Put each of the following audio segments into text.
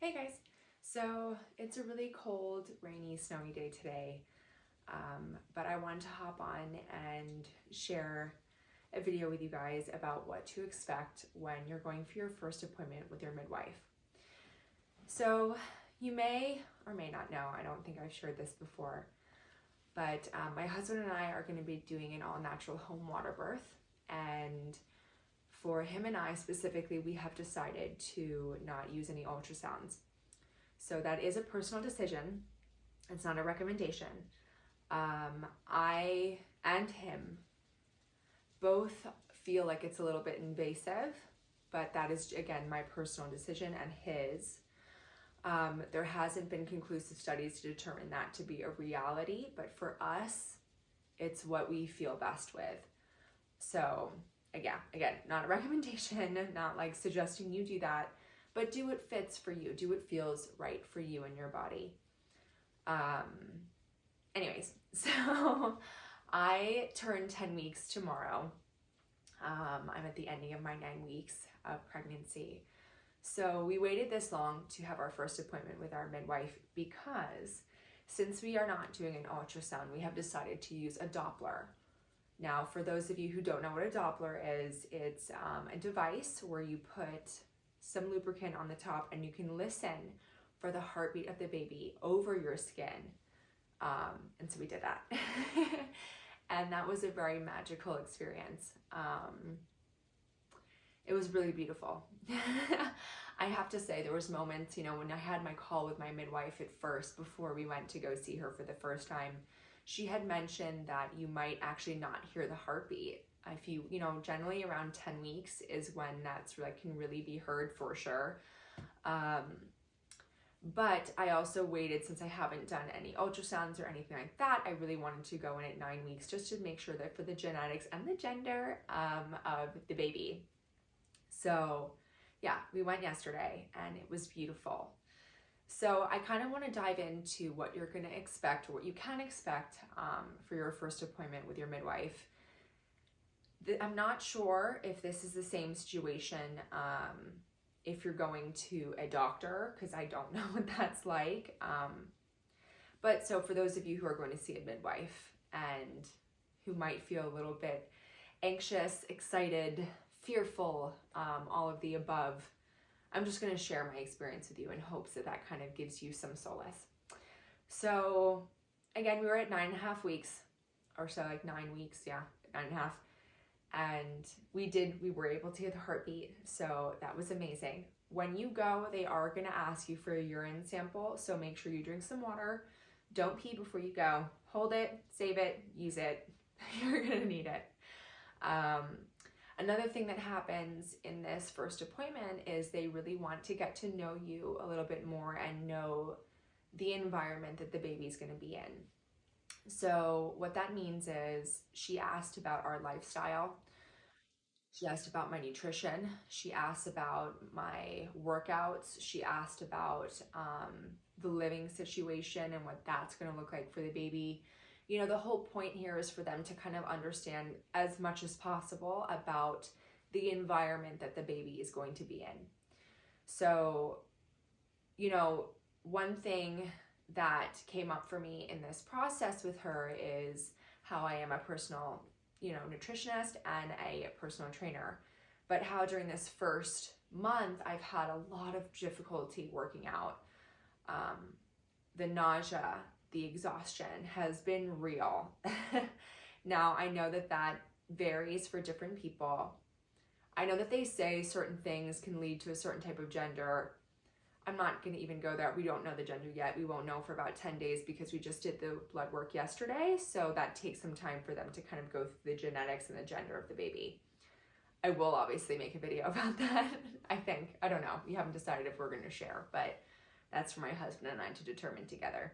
Hey guys! So it's a really cold, rainy, snowy day today, but I wanted to hop on and share a video with you guys about what to expect when you're going for your first appointment with your midwife. So you may or may not know, I don't think I've shared this before, but my husband and I are going to be doing an all-natural home water birth, and for him and I specifically, we have decided to not use any ultrasounds. So that is a personal decision. It's not a recommendation. I and him both feel like it's a little bit invasive, but that is, again, my personal decision and his. There hasn't been conclusive studies to determine that to be a reality, but for us, it's what we feel best with. So again, not a recommendation, not like suggesting you do that, but do what fits for you, do what feels right for you and your body. Anyways, so I turn 10 weeks tomorrow. I'm at the ending of my 9 weeks of pregnancy. So we waited this long to have our first appointment with our midwife because since we are not doing an ultrasound, we have decided to use a Doppler. Now, for those of you who don't know what a Doppler is, it's a device where you put some lubricant on the top and you can listen for the heartbeat of the baby over your skin. And so we did that. And that was a very magical experience. It was really beautiful. I have to say, there was moments, when I had my call with my midwife at first, before we went to go see her for the first time, she had mentioned that you might actually not hear the heartbeat. If you, generally around 10 weeks is when that's can really be heard for sure. But I also waited, since I haven't done any ultrasounds or anything like that, I really wanted to go in at 9 weeks just to make sure that for the genetics and the gender of the baby. So yeah, we went yesterday and it was beautiful. So I kind of want to dive into what you're going to expect, or what you can expect for your first appointment with your midwife. I'm not sure if this is the same situation if you're going to a doctor, because I don't know what that's like. But so for those of you who are going to see a midwife and who might feel a little bit anxious, excited, fearful, all of the above, I'm just going to share my experience with you in hopes that that kind of gives you some solace. So again, we were at 9.5 weeks, or so, like 9 weeks, yeah, 9.5. And we were able to hear the heartbeat, so that was amazing. When you go, they are going to ask you for a urine sample, so make sure you drink some water. Don't pee before you go. Hold it, save it, use it. You're going to need it. Another thing that happens in this first appointment is they really want to get to know you a little bit more and know the environment that the baby's going to be in. So what that means is she asked about our lifestyle. She asked about my nutrition. She asked about my workouts. She asked about the living situation and what that's going to look like for the baby. The whole point here is for them to kind of understand as much as possible about the environment that the baby is going to be in. So, one thing that came up for me in this process with her is how I am a personal, nutritionist and a personal trainer, but how during this first month, I've had a lot of difficulty working out. The nausea, the exhaustion has been real. Now, I know that that varies for different people. I know that they say certain things can lead to a certain type of gender. I'm not going to even go there. We don't know the gender yet. We won't know for about 10 days because we just did the blood work yesterday. So that takes some time for them to kind of go through the genetics and the gender of the baby. I will obviously make a video about that, I think. I don't know. We haven't decided if we're going to share, but that's for my husband and I to determine together.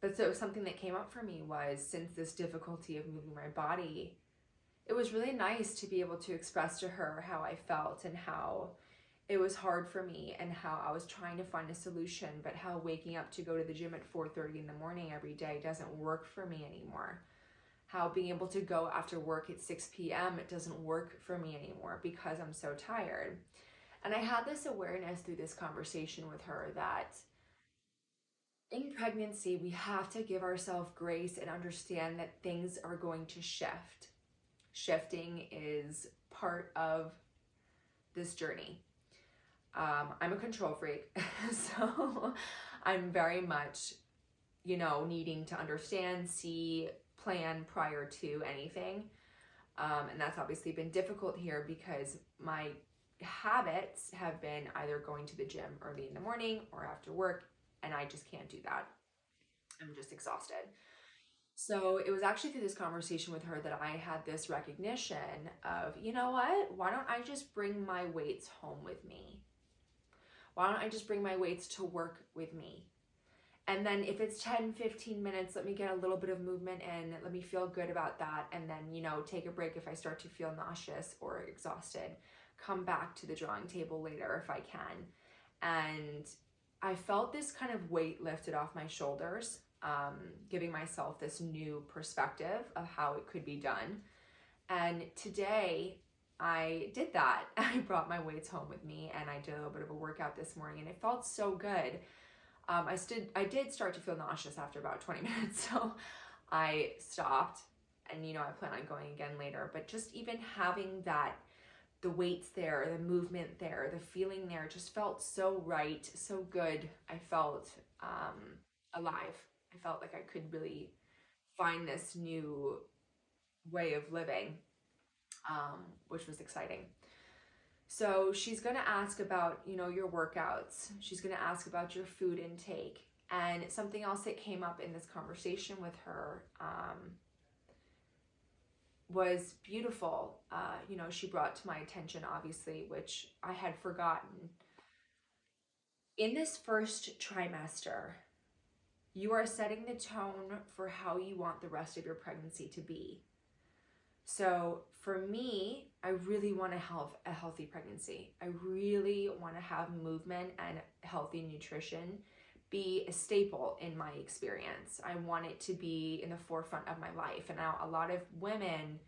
But so something that came up for me was, since this difficulty of moving my body, it was really nice to be able to express to her how I felt and how it was hard for me and how I was trying to find a solution, but how waking up to go to the gym at 4:30 in the morning every day doesn't work for me anymore. How being able to go after work at 6 p.m. it doesn't work for me anymore because I'm so tired. And I had this awareness through this conversation with her that in pregnancy, we have to give ourselves grace and understand that things are going to shift. Shifting is part of this journey. I'm a control freak, so I'm very much, needing to understand, see, plan prior to anything. And that's obviously been difficult here because my habits have been either going to the gym early in the morning or after work, and I just can't do that. I'm just exhausted. So it was actually through this conversation with her that I had this recognition of, you know what? Why don't I just bring my weights home with me? Why don't I just bring my weights to work with me? And then if it's 10, 15 minutes, let me get a little bit of movement in, let me feel good about that. And then, take a break if I start to feel nauseous or exhausted. Come back to the drawing table later if I can. And I felt this kind of weight lifted off my shoulders, giving myself this new perspective of how it could be done. And today I did that. I brought my weights home with me and I did a little bit of a workout this morning and it felt so good. I did start to feel nauseous after about 20 minutes, so I stopped and, I plan on going again later, but just even having that, the weights there, the movement there, the feeling there just felt so right, so good. I felt alive. I felt like I could really find this new way of living, which was exciting. So she's going to ask about, your workouts. She's going to ask about your food intake. And something else that came up in this conversation with her was beautiful. She brought to my attention, obviously, which I had forgotten. In this first trimester, you are setting the tone for how you want the rest of your pregnancy to be. So for me, I really want to have a healthy pregnancy. I really want to have movement and healthy nutrition be a staple in my experience. I want it to be in the forefront of my life. And now a lot of women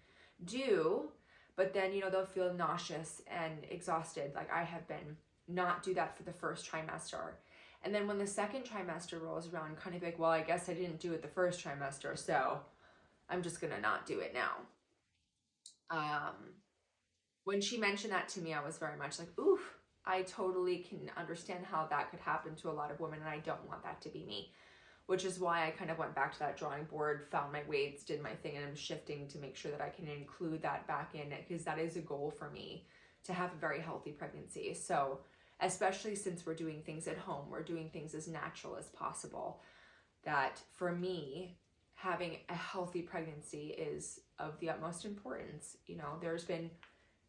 do, but then, they'll feel nauseous and exhausted, like I have been, not do that for the first trimester. And then when the second trimester rolls around, kind of like, well, I guess I didn't do it the first trimester, so I'm just going to not do it now. When she mentioned that to me, I was very much like, oof, I totally can understand how that could happen to a lot of women, and I don't want that to be me, which is why I kind of went back to that drawing board, found my weights, did my thing, and I'm shifting to make sure that I can include that back in it, because that is a goal for me, to have a very healthy pregnancy. So especially since we're doing things at home, we're doing things as natural as possible, that for me, having a healthy pregnancy is of the utmost importance. There's been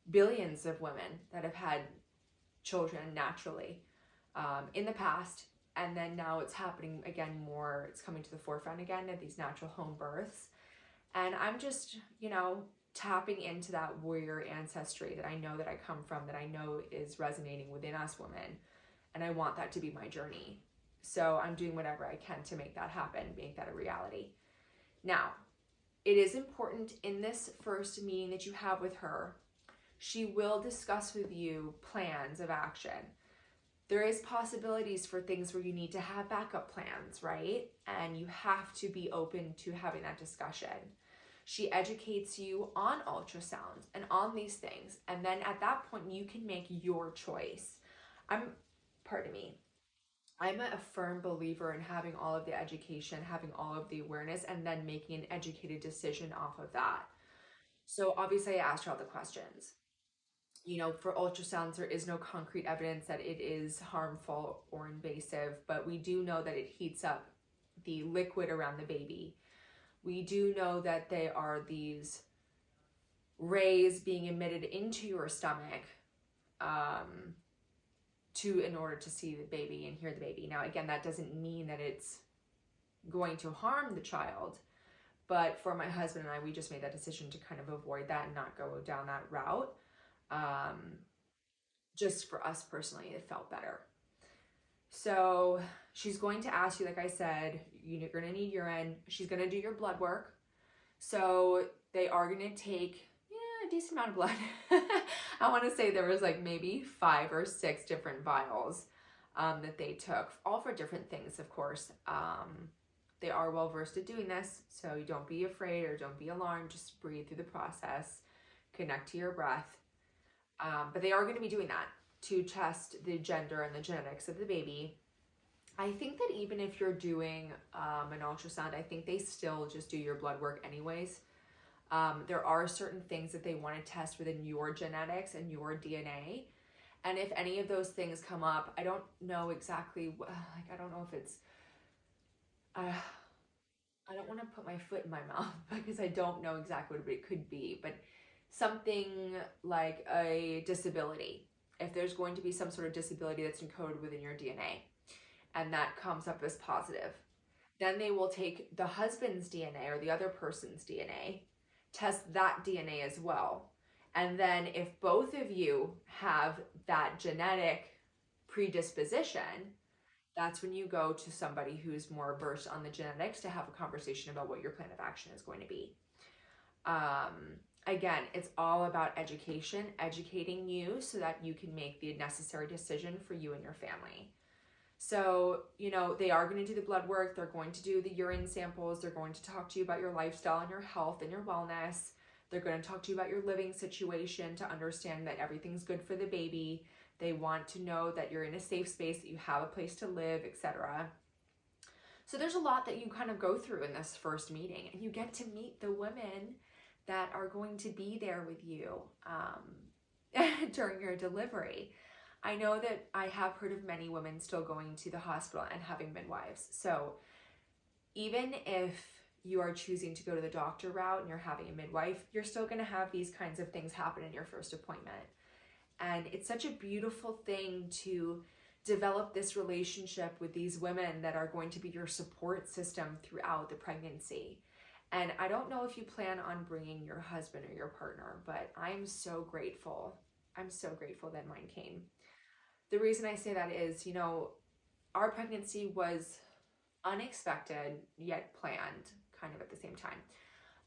billions of women that have had children naturally in the past, and then now it's happening again more. It's coming to the forefront again of these natural home births. And I'm just, tapping into that warrior ancestry that I know that I come from, that I know is resonating within us women. And I want that to be my journey. So I'm doing whatever I can to make that happen, make that a reality. Now, it is important in this first meeting that you have with her, she will discuss with you plans of action. There is possibilities for things where you need to have backup plans, right? And you have to be open to having that discussion. She educates you on ultrasounds and on these things. And then at that point, you can make your choice. I'm a firm believer in having all of the education, having all of the awareness, and then making an educated decision off of that. So obviously I asked her all the questions. For ultrasounds, there is no concrete evidence that it is harmful or invasive, but we do know that it heats up the liquid around the baby. We do know that there are these rays being emitted into your stomach in order to see the baby and hear the baby. Now, again, that doesn't mean that it's going to harm the child, but for my husband and I, we just made that decision to kind of avoid that and not go down that route. Just for us personally, it felt better. So she's going to ask you, like I said, you're going to need urine. She's going to do your blood work. So they are going to take decent amount of blood. I want to say there was like maybe 5 or 6 different vials that they took, all for different things, of course. They are well versed at doing this, so you don't be afraid or don't be alarmed. Just breathe through the process, connect to your breath. But they are going to be doing that to test the gender and the genetics of the baby. I think that even if you're doing an ultrasound, I think they still just do your blood work anyways. There are certain things that they want to test within your genetics and your DNA. And if any of those things come up, I don't know exactly, I don't know if it's, I don't want to put my foot in my mouth because I don't know exactly what it could be, but something like a disability. If there's going to be some sort of disability that's encoded within your DNA and that comes up as positive, then they will take the husband's DNA or the other person's DNA, test that DNA as well. And then if both of you have that genetic predisposition, that's when you go to somebody who's more versed on the genetics to have a conversation about what your plan of action is going to be. Again, it's all about education, educating you so that you can make the necessary decision for you and your family. So, they are going to do the blood work. They're going to do the urine samples. They're going to talk to you about your lifestyle and your health and your wellness. They're going to talk to you about your living situation to understand that everything's good for the baby. They want to know that you're in a safe space, that you have a place to live, etc. So there's a lot that you kind of go through in this first meeting, and you get to meet the women that are going to be there with you during your delivery. I know that I have heard of many women still going to the hospital and having midwives. So even if you are choosing to go to the doctor route and you're having a midwife, you're still going to have these kinds of things happen in your first appointment. And it's such a beautiful thing to develop this relationship with these women that are going to be your support system throughout the pregnancy. And I don't know if you plan on bringing your husband or your partner, but I'm so grateful. I'm so grateful that mine came. The reason I say that is, our pregnancy was unexpected yet planned kind of at the same time.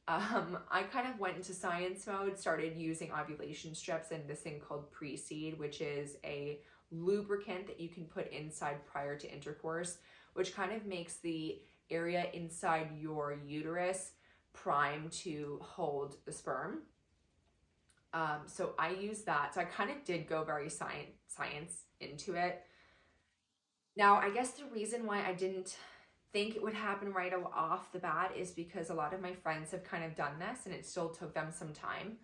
I kind of went into science mode, started using ovulation strips and this thing called pre-seed, which is a lubricant that you can put inside prior to intercourse, which kind of makes the area inside your uterus prime to hold the sperm. So I use that. So I kind of did go very science into it. Now, I guess the reason why I didn't think it would happen right off the bat is because a lot of my friends have kind of done this and it still took them some time.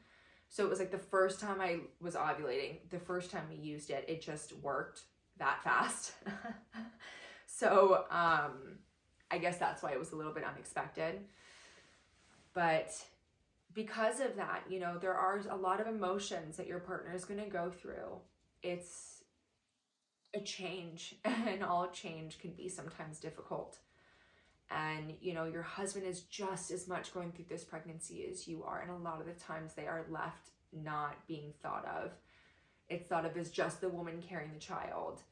So it was like the first time I was ovulating, the first time we used it, it just worked that fast. So I guess that's why it was a little bit unexpected. But because of that, there are a lot of emotions that your partner is going to go through. It's a change, and all change can be sometimes difficult. And, your husband is just as much going through this pregnancy as you are. And a lot of the times they are left not being thought of. It's thought of as just the woman carrying the child.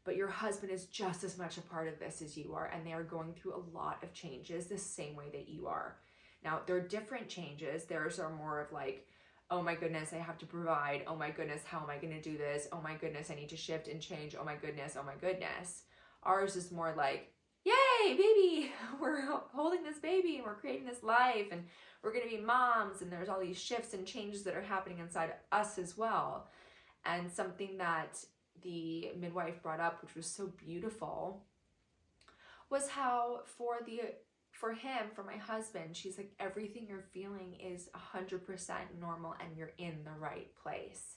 But your husband is just as much a part of this as you are. And they are going through a lot of changes the same way that you are. Now, there are different changes. Theirs are more of like, oh my goodness, I have to provide. Oh my goodness, how am I going to do this? Oh my goodness, I need to shift and change. Oh my goodness, oh my goodness. Ours is more like, yay, baby, we're holding this baby and we're creating this life and we're going to be moms, and there's all these shifts and changes that are happening inside us as well. And something that the midwife brought up, which was so beautiful, was how for my husband, she's like, everything you're feeling is 100% normal and you're in the right place.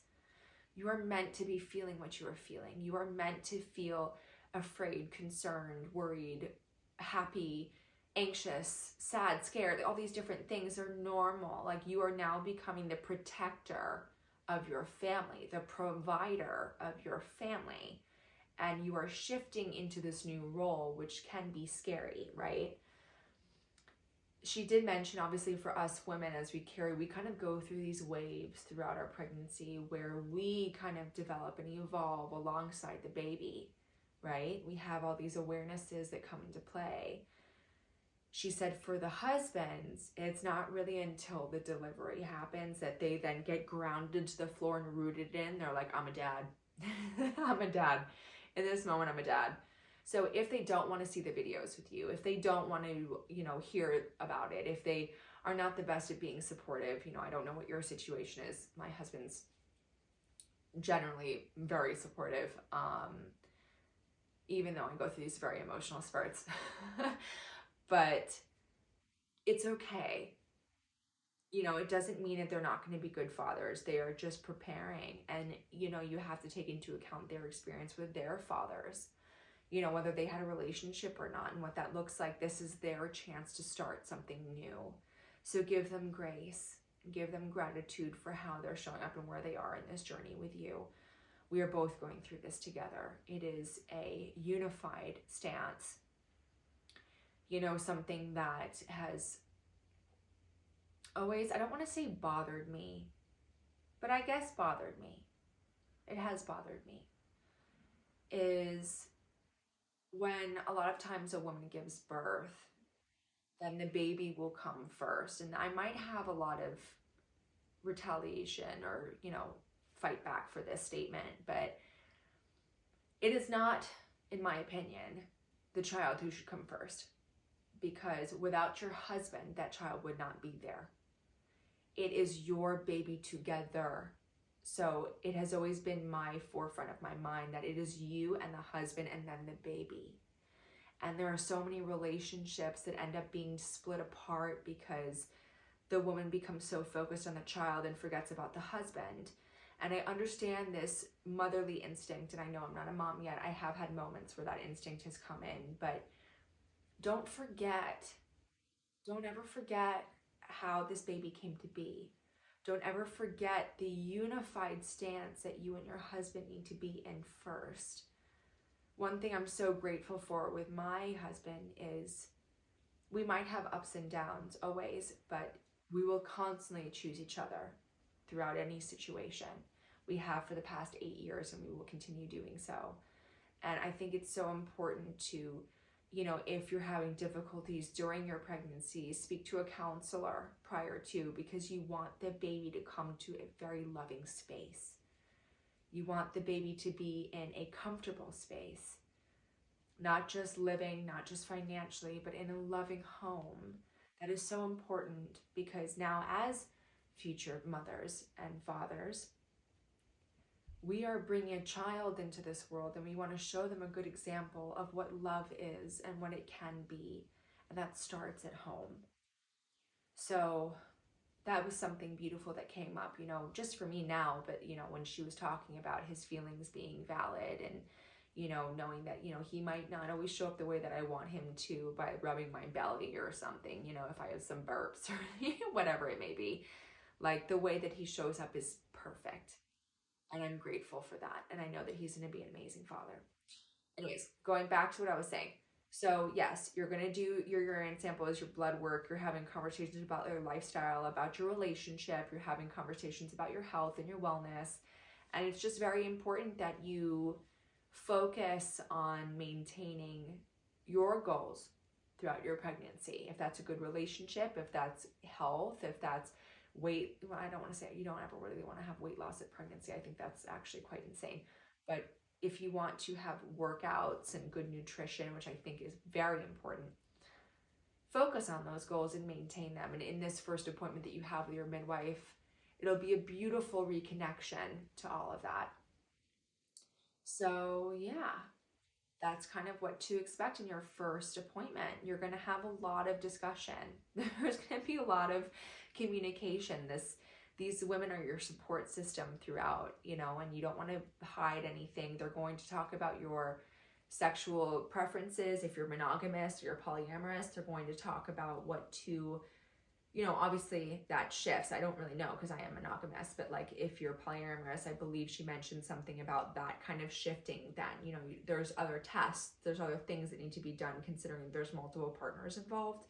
You are meant to be feeling what you are feeling. You are meant to feel afraid, concerned, worried, happy, anxious, sad, scared. All these different things are normal. Like, you are now becoming the protector of your family, the provider of your family. And you are shifting into this new role, which can be scary, right? She did mention, obviously, for us women, as we carry, we kind of go through these waves throughout our pregnancy where we kind of develop and evolve alongside the baby, right? We have all these awarenesses that come into play. she said for the husbands, it's not really until the delivery happens that they then get grounded to the floor and rooted in. They're like, I'm a dad. I'm a dad. In this moment, I'm a dad. So if they don't want to see the videos with you, if they don't want to, hear about it, if they are not the best at being supportive, I don't know what your situation is. My husband's generally very supportive, even though I go through these very emotional spurts. But it's okay. It doesn't mean that they're not going to be good fathers. They are just preparing. And, you have to take into account their experience with their fathers, whether they had a relationship or not and what that looks like. This is their chance to start something new. So give them grace, give them gratitude for how they're showing up and where they are in this journey with you. We are both going through this together. It is a unified stance. Something that has always, I don't want to say bothered me, but I guess bothered me. It has bothered me. Is when a lot of times a woman gives birth, then the baby will come first. And I might have a lot of retaliation or, fight back for this statement, but it is not, in my opinion, the child who should come first. Because without your husband, that child would not be there. It is your baby together. So it has always been my forefront of my mind that it is you and the husband and then the baby. And there are so many relationships that end up being split apart because the woman becomes so focused on the child and forgets about the husband. And I understand this motherly instinct, and I know I'm not a mom yet. I have had moments where that instinct has come in, but don't ever forget how this baby came to be. Don't ever forget the unified stance that you and your husband need to be in first. One thing I'm so grateful for with my husband is we might have ups and downs always, but we will constantly choose each other throughout any situation. We have for the past 8 years, and we will continue doing so. And I think it's so important to, if you're having difficulties during your pregnancy, speak to a counselor prior to, because you want the baby to come to a very loving space. You want the baby to be in a comfortable space, not just living, not just financially, but in a loving home. That is so important, because now as future mothers and fathers, we are bringing a child into this world, and we want to show them a good example of what love is and what it can be. And that starts at home. So that was something beautiful that came up, just for me now, but, when she was talking about his feelings being valid and, knowing that, he might not always show up the way that I want him to by rubbing my belly or something, if I have some burps or whatever it may be. Like, the way that he shows up is perfect. And I'm grateful for that. And I know that he's going to be an amazing father. Anyways, going back to what I was saying. So yes, you're going to do your urine samples, your blood work. You're having conversations about your lifestyle, about your relationship. You're having conversations about your health and your wellness. And it's just very important that you focus on maintaining your goals throughout your pregnancy. If that's a good relationship, if that's health, if that's weight, well, I don't want to say you don't ever really want to have weight loss at pregnancy. I think that's actually quite insane. But if you want to have workouts and good nutrition, which I think is very important, focus on those goals and maintain them. And in this first appointment that you have with your midwife, it'll be a beautiful reconnection to all of that. So yeah, that's kind of what to expect in your first appointment. You're going to have a lot of discussion. There's going to be a lot of communication. These women are your support system throughout, and you don't want to hide anything. They're going to talk about your sexual preferences. If you're monogamous or you're polyamorous, they're going to talk about what to, obviously that shifts. I don't really know because I am monogamous, but like if you're polyamorous, I believe she mentioned something about that kind of shifting. Then, there's other tests, there's other things that need to be done considering there's multiple partners involved.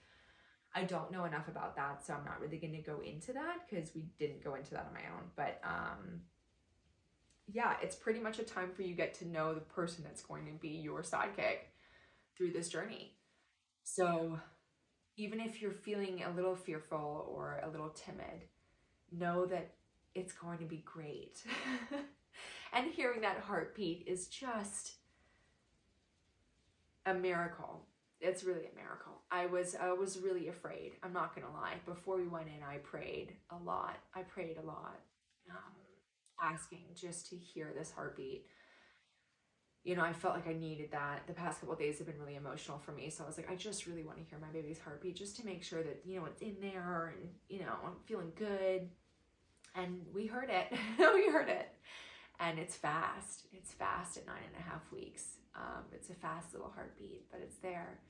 I don't know enough about that, so I'm not really going to go into that because we didn't go into that on my own. But yeah, it's pretty much a time for you to get to know the person that's going to be your sidekick through this journey. So, even if you're feeling a little fearful or a little timid, know that it's going to be great. And hearing that heartbeat is just a miracle. It's really a miracle. I was really afraid. I'm not gonna lie. Before we went in, I prayed a lot. Asking just to hear this heartbeat. You know, I felt like I needed that. The past couple of days have been really emotional for me. So I was like, I just really want to hear my baby's heartbeat just to make sure that, you know, it's in there and, you know, I'm feeling good. And we heard it. We heard it. And it's fast. It's fast at 9.5 weeks. It's a fast little heartbeat, but it's there.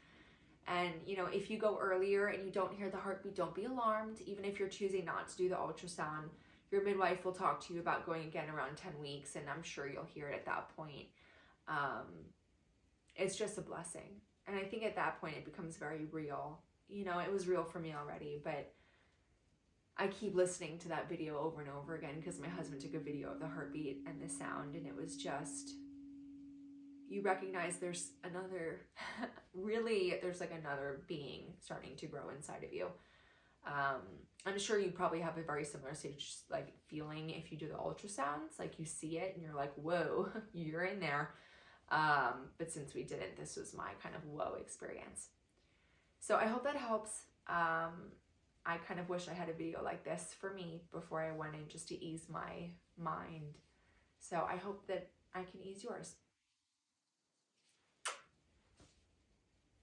And, you know, if you go earlier and you don't hear the heartbeat, don't be alarmed. Even if you're choosing not to do the ultrasound, your midwife will talk to you about going again around 10 weeks, and I'm sure you'll hear it at that point. It's just a blessing. And I think at that point it becomes very real. You know, it was real for me already, but I keep listening to that video over and over again because my husband took a video of the heartbeat and the sound, and it was just, you recognize there's another, really, there's like another being starting to grow inside of you. I'm sure you probably have a very similar stage, like feeling if you do the ultrasounds, like you see it and you're like, whoa, you're in there. But since we didn't, this was my kind of whoa experience. So I hope that helps. I kind of wish I had a video like this for me before I went in, just to ease my mind. So I hope that I can ease yours.